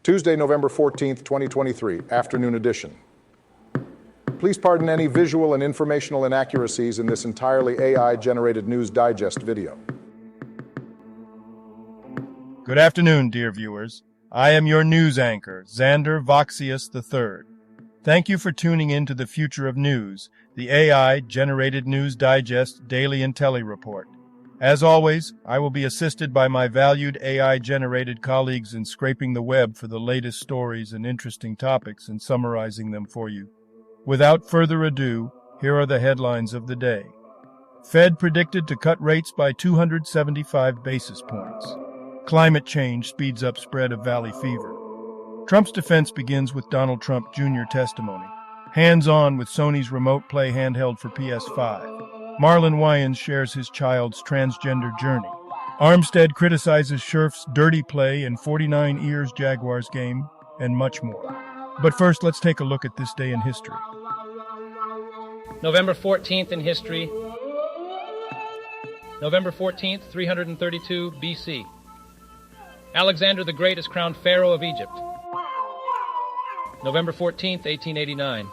Tuesday, November 14th, 2023, afternoon edition. Please pardon any visual and informational inaccuracies in this entirely AI-generated News Digest video. Good afternoon, dear viewers. I am your news anchor, Xander Voxius III. Thank you for tuning in to the Future of News, the AI-generated News Digest Daily Intellireport. As always, I will be assisted by my valued AI-generated colleagues in scraping the web for the latest stories and interesting topics and summarizing them for you. Without further ado, here are the headlines of the day. Fed predicted to cut rates by 275 basis points. Climate change speeds up spread of valley fever. Trump's defense begins with Donald Trump Jr. testimony. Hands-on with Sony's Remote Play handheld for PS5. Marlon Wayans shares his child's transgender journey. Armstead criticizes Scherf's dirty play in 49 Ears Jaguars game, and much more. But first, let's take a look at this day in history. November 14th in history. November 14th, 332 BC. Alexander the Great is crowned Pharaoh of Egypt. November 14th, 1889.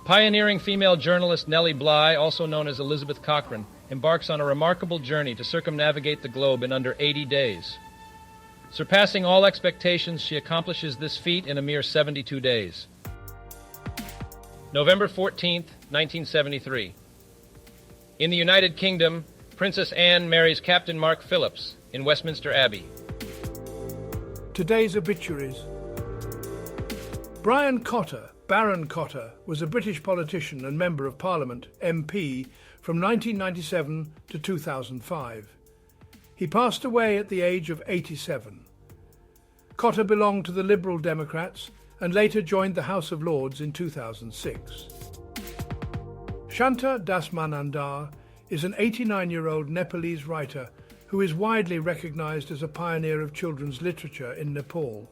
Pioneering female journalist Nellie Bly, also known as Elizabeth Cochrane, embarks on a remarkable journey to circumnavigate the globe in under 80 days. Surpassing all expectations, she accomplishes this feat in a mere 72 days. November 14th, 1973. In the United Kingdom, Princess Anne marries Captain Mark Phillips in Westminster Abbey. Today's obituaries. Brian Cotter, Baron Cotter, was a British politician and Member of Parliament, MP, from 1997 to 2005. He passed away at the age of 87. Cotter belonged to the Liberal Democrats and later joined the House of Lords in 2006. Shanta Dasmanandar is an 89-year-old Nepalese writer who is widely recognized as a pioneer of children's literature in Nepal.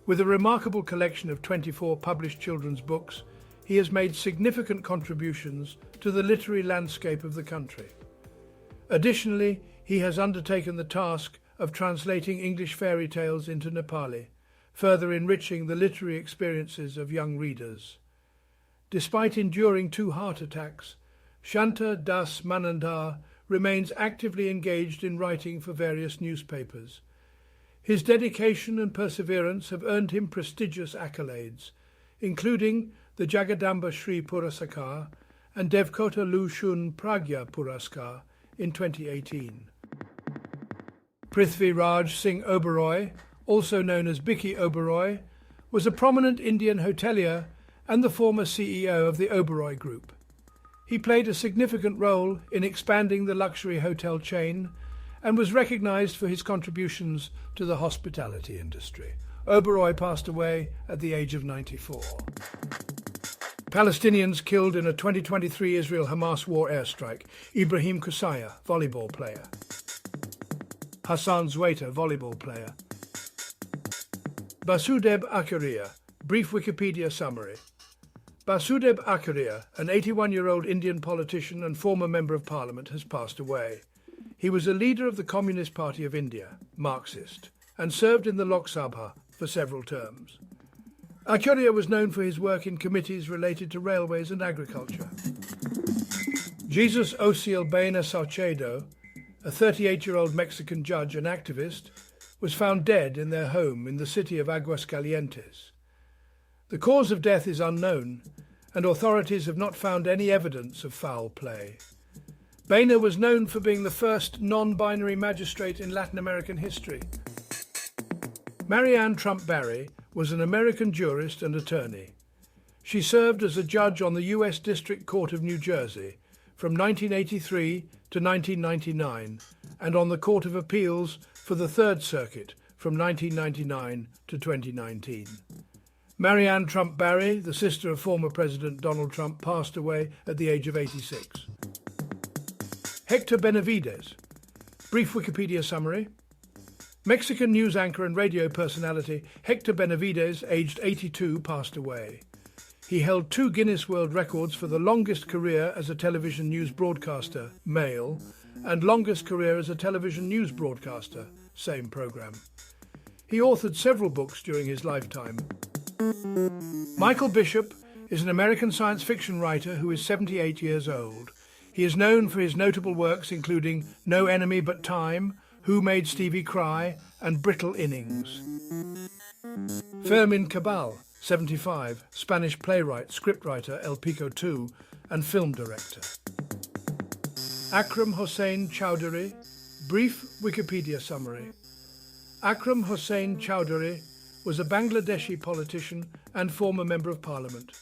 With a remarkable collection of 24 published children's books, he has made significant contributions to the literary landscape of the country. Additionally, he has undertaken the task of translating English fairy tales into Nepali, further enriching the literary experiences of young readers. Despite enduring 2 heart attacks, Shanta Das Manandar remains actively engaged in writing for various newspapers. His dedication and perseverance have earned him prestigious accolades, including the Jagadamba Shri Puraskar and Devkota Lushun Pragya Puraskar in 2018. Prithvi Raj Singh Oberoi, also known as Bicky Oberoi, was a prominent Indian hotelier and the former CEO of the Oberoi Group. He played a significant role in expanding the luxury hotel chain and was recognized for his contributions to the hospitality industry. Oberoi passed away at the age of 94. Palestinians killed in a 2023 Israel-Hamas war airstrike. Ibrahim Kusaya, volleyball player. Hassan Zweita, volleyball player. Basudeb Akaria, brief Wikipedia summary. Basudeb Akaria, an 81-year-old Indian politician and former Member of Parliament, has passed away. He was a leader of the Communist Party of India, Marxist, and served in the Lok Sabha for several terms. Akaria was known for his work in committees related to railways and agriculture. Jesus Ociel Baena Salcedo, a 38-year-old Mexican judge and activist, was found dead in their home in the city of Aguascalientes. The cause of death is unknown, and authorities have not found any evidence of foul play. Baena was known for being the first non-binary magistrate in Latin American history. Marianne Trump Barry was an American jurist and attorney. She served as a judge on the U.S. District Court of New Jersey from 1983 to 1999 and on the Court of Appeals for the Third Circuit from 1999 to 2019. Marianne Trump Barry, the sister of former President Donald Trump, passed away at the age of 86. Hector Benavides, brief Wikipedia summary. Mexican news anchor and radio personality Hector Benavides, aged 82, passed away. He held 2 Guinness World Records for the longest career as a television news broadcaster, male, and longest career as a television news broadcaster, same program. He authored several books during his lifetime. Michael Bishop is an American science fiction writer who is 78 years old. He is known for his notable works including No Enemy But Time, Who Made Stevie Cry, and Brittle Innings. Fermín Cabal, 75, Spanish playwright, scriptwriter, El Pico 2, and film director. Akram Hossein Chowdhury, brief Wikipedia summary. Akram Hossein Chowdhury was a Bangladeshi politician and former Member of Parliament.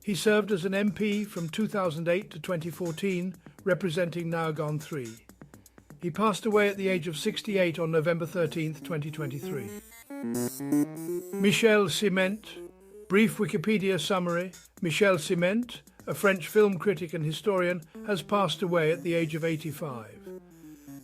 He served as an MP from 2008 to 2014, representing Nayagon 3. He passed away at the age of 68 on November 13, 2023. Michel Ciment, brief Wikipedia summary. Michel Ciment, a French film critic and historian, has passed away at the age of 85.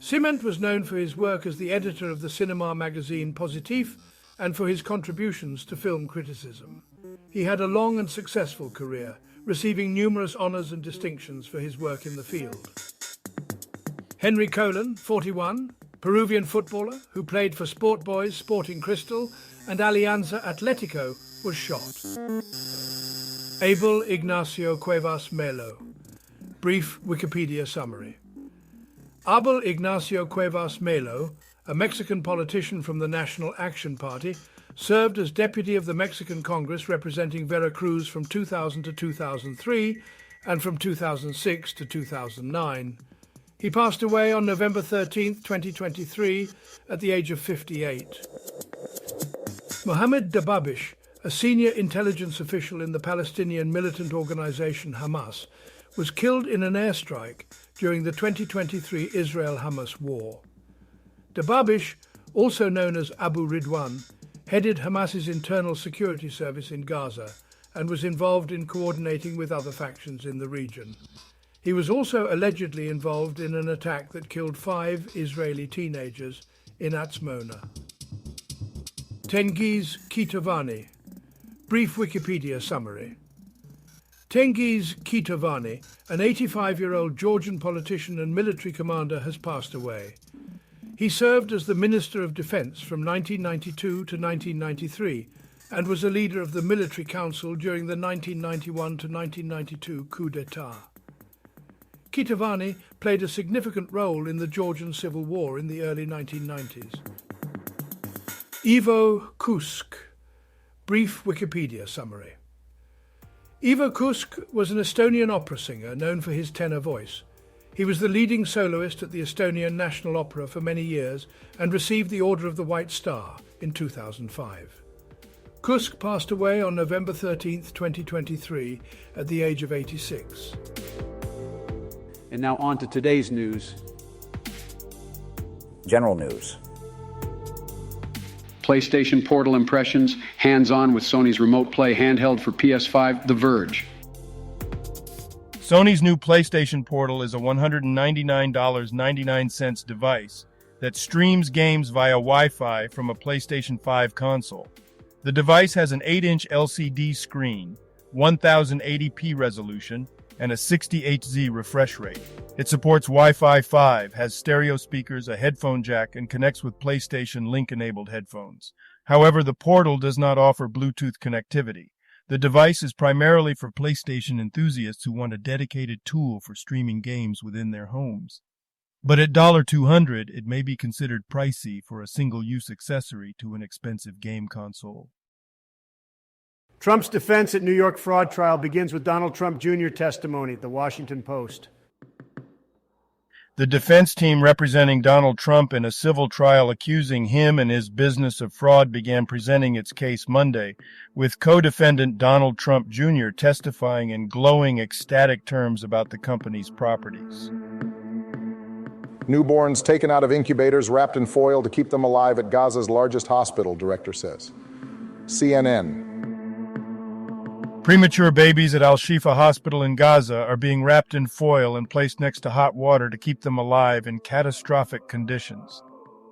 Ciment was known for his work as the editor of the cinema magazine Positif and for his contributions to film criticism. He had a long and successful career, receiving numerous honours and distinctions for his work in the field. Henry Colon, 41, Peruvian footballer who played for Sport Boys, Sporting Cristal and Alianza Atletico, was shot. Abel Ignacio Cuevas Melo, brief Wikipedia summary. Abel Ignacio Cuevas Melo, a Mexican politician from the National Action Party, served as deputy of the Mexican Congress representing Veracruz from 2000 to 2003 and from 2006 to 2009. He passed away on November 13, 2023, at the age of 58. Mohammed Dababish, a senior intelligence official in the Palestinian militant organization Hamas, was killed in an airstrike during the 2023 Israel-Hamas war. Dababish, also known as Abu Ridwan, headed Hamas's internal security service in Gaza and was involved in coordinating with other factions in the region. He was also allegedly involved in an attack that killed 5 Israeli teenagers in Atzmona. Tengiz Kitovani, brief Wikipedia summary. Tengiz Kitovani, an 85-year-old Georgian politician and military commander, has passed away. He served as the Minister of Defense from 1992 to 1993 and was a leader of the Military Council during the 1991 to 1992 coup d'etat. Kitovani played a significant role in the Georgian Civil War in the early 1990s. Ivo Kusk, brief Wikipedia summary. Ivo Kusk was an Estonian opera singer known for his tenor voice. He was the leading soloist at the Estonian National Opera for many years and received the Order of the White Star in 2005. Kusk passed away on November 13, 2023, at the age of 86. And now on to today's news. General news. PlayStation Portal impressions, hands-on with Sony's Remote Play handheld for PS5, The Verge. Sony's new PlayStation Portal is a $199.99 device that streams games via Wi-Fi from a PlayStation 5 console. The device has an 8-inch LCD screen, 1080p resolution, and a 60Hz refresh rate. It supports Wi-Fi 5, has stereo speakers, a headphone jack, and connects with PlayStation Link-enabled headphones. However, the Portal does not offer Bluetooth connectivity. The device is primarily for PlayStation enthusiasts who want a dedicated tool for streaming games within their homes. But at $200, it may be considered pricey for a single-use accessory to an expensive game console. Trump's defense at New York fraud trial begins with Donald Trump Jr. testimony, The Washington Post. The defense team representing Donald Trump in a civil trial accusing him and his business of fraud began presenting its case Monday, with co-defendant Donald Trump Jr. testifying in glowing, ecstatic terms about the company's properties. Newborns taken out of incubators, wrapped in foil to keep them alive at Gaza's largest hospital, director says. CNN. Premature babies at Al-Shifa Hospital in Gaza are being wrapped in foil and placed next to hot water to keep them alive in catastrophic conditions.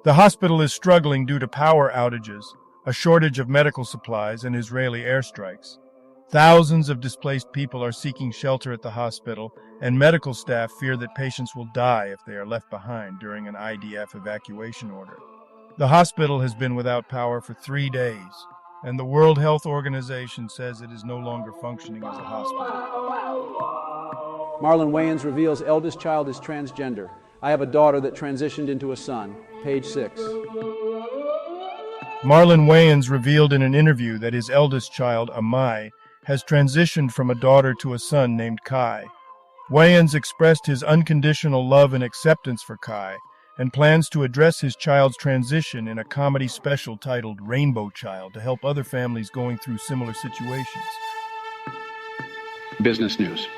The hospital is struggling due to power outages, a shortage of medical supplies, and Israeli airstrikes. Thousands of displaced people are seeking shelter at the hospital, and medical staff fear that patients will die if they are left behind during an IDF evacuation order. The hospital has been without power for 3 days, and the World Health Organization says it is no longer functioning as a hospital. Marlon Wayans reveals eldest child is transgender. I have a daughter that transitioned into a son. Page 6. Marlon Wayans revealed in an interview that his eldest child, Amai, has transitioned from a daughter to a son named Kai. Wayans expressed his unconditional love and acceptance for Kai and plans to address his child's transition in a comedy special titled Rainbow Child to help other families going through similar situations. Business news.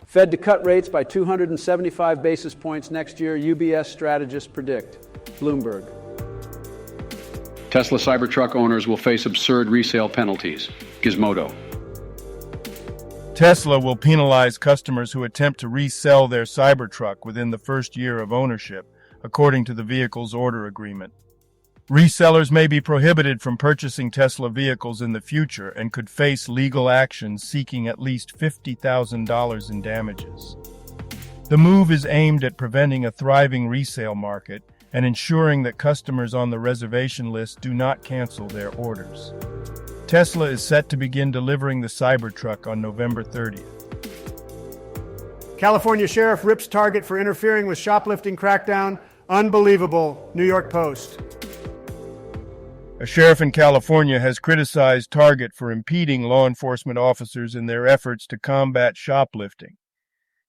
Fed to cut rates by 275 basis points next year, UBS strategists predict. Bloomberg. Tesla Cybertruck owners will face absurd resale penalties. Gizmodo. Tesla will penalize customers who attempt to resell their Cybertruck within the first year of ownership, according to the vehicle's order agreement. Resellers may be prohibited from purchasing Tesla vehicles in the future and could face legal action seeking at least $50,000 in damages. The move is aimed at preventing a thriving resale market and ensuring that customers on the reservation list do not cancel their orders. Tesla is set to begin delivering the Cybertruck on November 30th. California sheriff rips Target for interfering with shoplifting crackdown. Unbelievable. New York Post. A sheriff in California has criticized Target for impeding law enforcement officers in their efforts to combat shoplifting.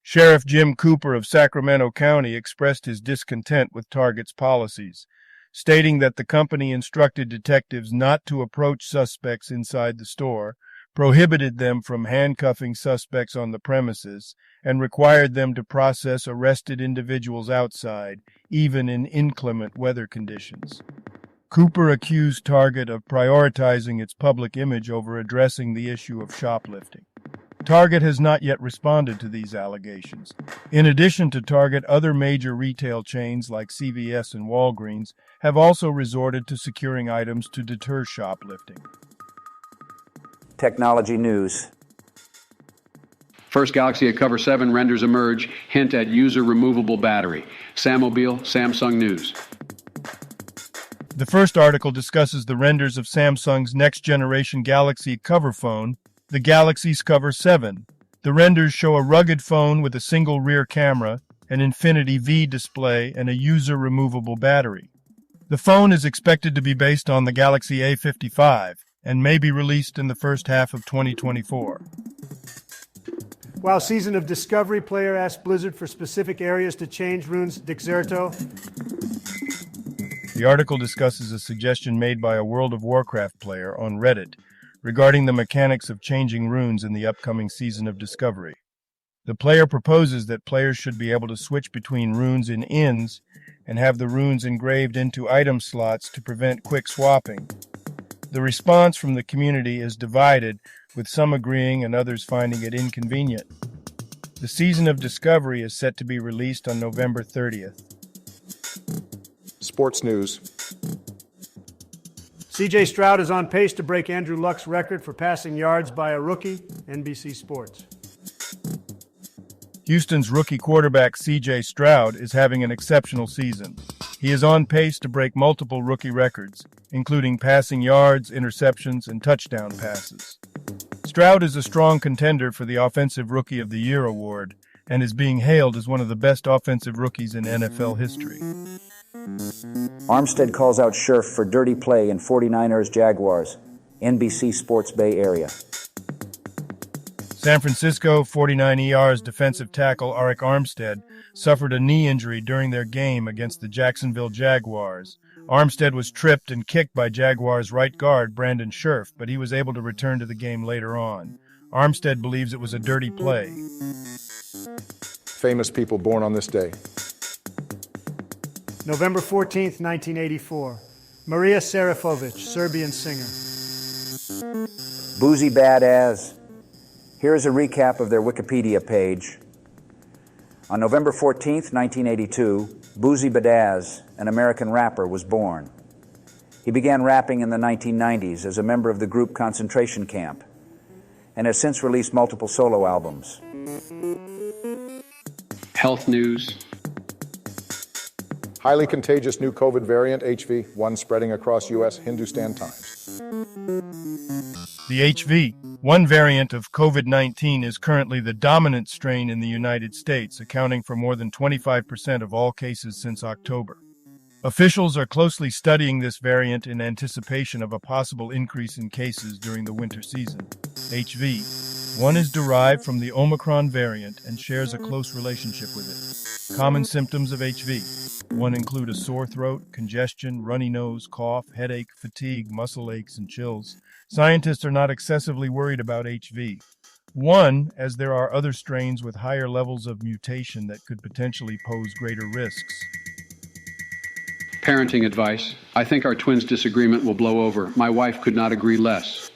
Sheriff Jim Cooper of Sacramento County expressed his discontent with Target's policies, stating that the company instructed detectives not to approach suspects inside the store, prohibited them from handcuffing suspects on the premises, and required them to process arrested individuals outside, even in inclement weather conditions. Cooper accused Target of prioritizing its public image over addressing the issue of shoplifting. Target has not yet responded to these allegations. In addition to Target, other major retail chains like CVS and Walgreens have also resorted to securing items to deter shoplifting. Technology news. First Galaxy at Cover 7 renders emerge, hint at user removable battery. Sammobile, Samsung News. The first article discusses the renders of Samsung's next-generation Galaxy cover phone, the Galaxy's Cover 7. The renders show a rugged phone with a single rear camera, an Infinity V display, and a user-removable battery. The phone is expected to be based on the Galaxy A55 and may be released in the first half of 2024. While Season of Discovery player asked Blizzard for specific areas to change runes Dexerto. The article discusses a suggestion made by a World of Warcraft player on Reddit regarding the mechanics of changing runes in the upcoming Season of Discovery. The player proposes that players should be able to switch between runes in inns and have the runes engraved into item slots to prevent quick swapping. The response from the community is divided, with some agreeing and others finding it inconvenient. The Season of Discovery is set to be released on November 30th. Sports news. C.J. Stroud is on pace to break Andrew Luck's record for passing yards by a rookie. NBC Sports. Houston's rookie quarterback C.J. Stroud is having an exceptional season. He is on pace to break multiple rookie records, including passing yards, interceptions, and touchdown passes. Stroud is a strong contender for the Offensive Rookie of the Year award and is being hailed as one of the best offensive rookies in NFL history. Armstead calls out Scherf for dirty play in 49ers-Jaguars. NBC Sports Bay Area. San Francisco 49ers defensive tackle Arik Armstead suffered a knee injury during their game against the Jacksonville Jaguars. Armstead was tripped and kicked by Jaguars right guard Brandon Scherf, but he was able to return to the game later on. Armstead believes it was a dirty play. Famous people born on this day. November 14th, 1984. Maria Serafovic, Serbian singer. Boozy Badass. Here's a recap of their Wikipedia page. On November 14th, 1982, Boozy Badaz, an American rapper, was born. He began rapping in the 1990s as a member of the group Concentration Camp and has since released multiple solo albums. Health news. Highly contagious new COVID variant, HV1, spreading across U.S. Hindustan Times. The HV1 variant of COVID-19 is currently the dominant strain in the United States, accounting for more than 25% of all cases since October. Officials are closely studying this variant in anticipation of a possible increase in cases during the winter season. HV1 is derived from the Omicron variant and shares a close relationship with it. Common symptoms of HV1 include a sore throat, congestion, runny nose, cough, headache, fatigue, muscle aches, and chills. Scientists are not excessively worried about HV1, as there are other strains with higher levels of mutation that could potentially pose greater risks. Parenting advice. I think our twins' disagreement will blow over. My wife could not agree less.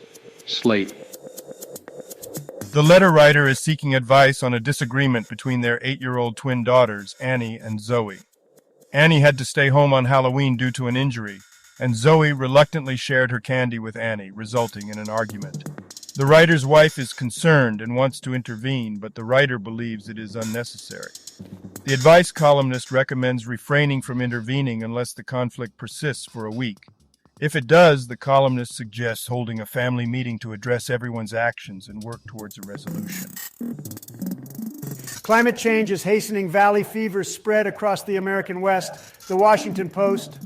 Slate. The letter writer is seeking advice on a disagreement between their 8-year-old twin daughters, Annie and Zoe. Annie had to stay home on Halloween due to an injury, and Zoe reluctantly shared her candy with Annie, resulting in an argument. The writer's wife is concerned and wants to intervene, but the writer believes it is unnecessary. The advice columnist recommends refraining from intervening unless the conflict persists for a week. If it does, the columnist suggests holding a family meeting to address everyone's actions and work towards a resolution. Climate change is hastening valley fever's spread across the American West. The Washington Post.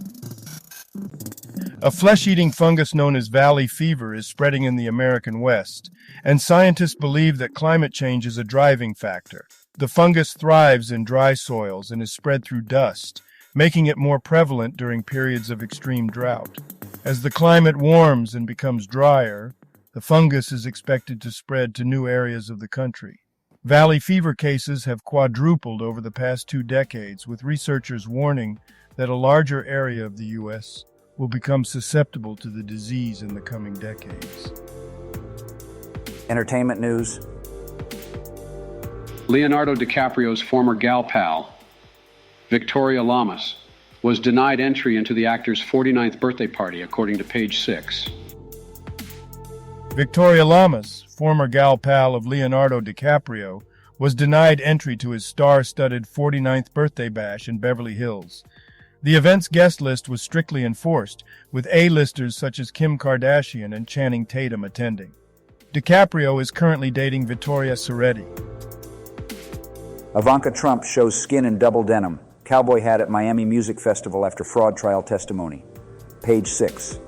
A flesh-eating fungus known as valley fever is spreading in the American West, and scientists believe that climate change is a driving factor. The fungus thrives in dry soils and is spread through dust, making it more prevalent during periods of extreme drought. As the climate warms and becomes drier, the fungus is expected to spread to new areas of the country. Valley fever cases have quadrupled over the past 2 decades, with researchers warning that a larger area of the U.S. will become susceptible to the disease in the coming decades. Entertainment news. Leonardo DiCaprio's former gal pal, Victoria Lamas, was denied entry into the actor's 49th birthday party, according to Page 6. Victoria Lamas, former gal pal of Leonardo DiCaprio, was denied entry to his star-studded 49th birthday bash in Beverly Hills. The event's guest list was strictly enforced, with A-listers such as Kim Kardashian and Channing Tatum attending. DiCaprio is currently dating Vittoria Soretti. Ivanka Trump shows skin in double denim. Cowboy hat at Miami Music Festival after fraud trial testimony. Page 6.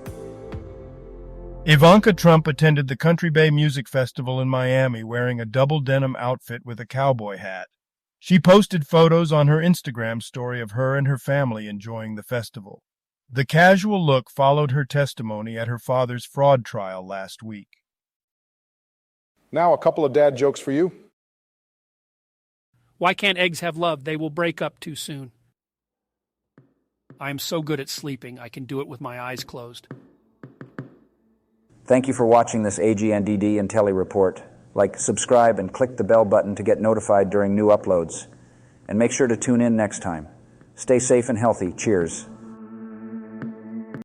Ivanka Trump attended the Country Bay Music Festival in Miami wearing a double denim outfit with a cowboy hat. She posted photos on her Instagram story of her and her family enjoying the festival. The casual look followed her testimony at her father's fraud trial last week. Now, a couple of dad jokes for you. Why can't eggs have love? They will break up too soon. I am so good at sleeping, I can do it with my eyes closed. Thank you for watching this AGNDD Intellireport. Like, subscribe, and click the bell button to get notified during new uploads. And make sure to tune in next time. Stay safe and healthy. Cheers.